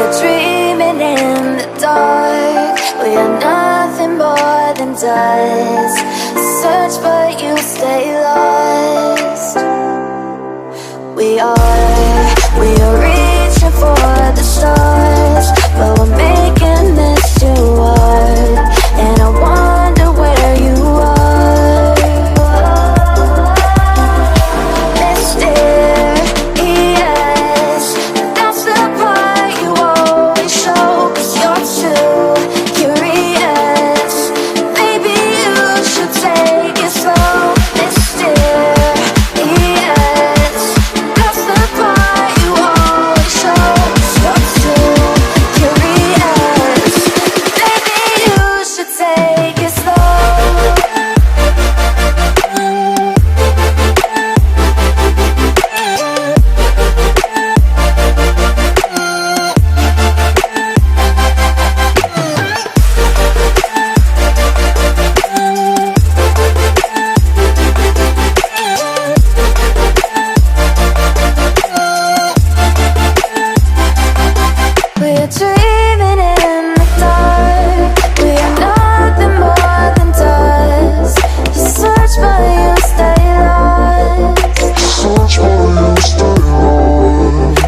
are dreaming in the dark. We are nothing more than dust. Search but you stay lost. We are reaching for the stars, but we're making this too hard. And I wonder where you are. Mysterious, that's the part you always show. 'Cause you're too curious. Maybe you should take it slow. Mysterious, that's the part you always show. 'Cause you're too curious. Maybe you should take it slow. We're dreaming in the dark. We are nothing more than dust. You search but you stay lost.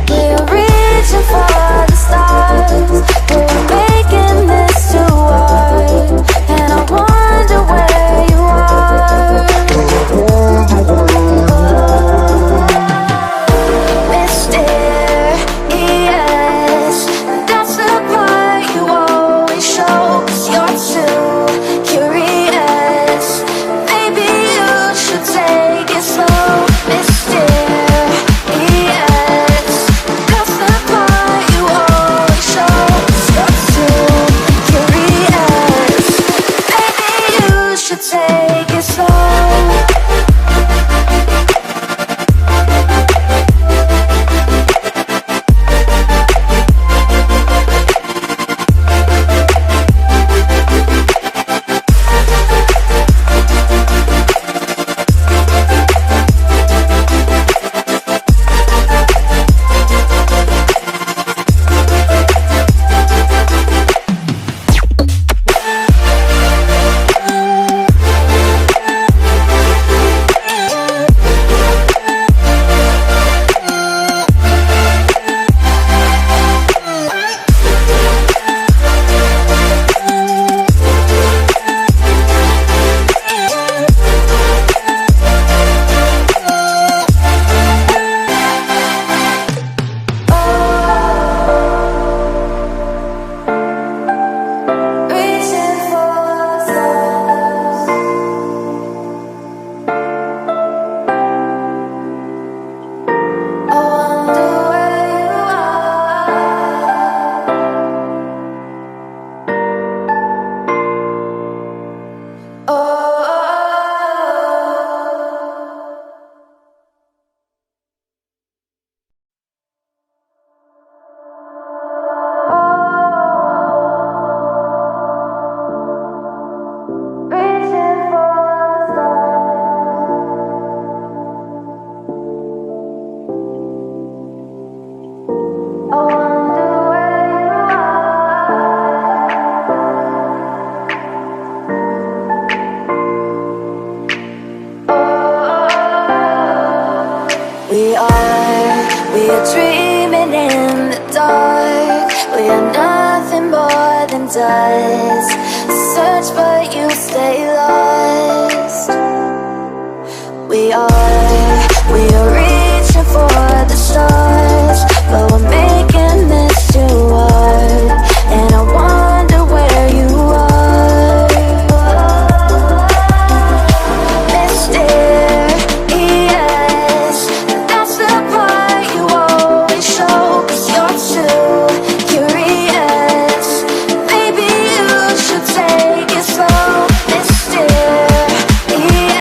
We are reaching for the stars. We're making this too hard. And I wonder where you are. Mysterious, that's the part you always show. 'Cause you're too curious. Maybe you should take it slow. Mysterious, that's the part you always show. 'Cause you're too curious. Maybe you should take it slow. Reaching for stars. I wonder where you are. Oh. Reaching for stars. I wonder where you are. Oh. We are dreaming in the dark. We are nothing more than dust. Search but you stay lost. We are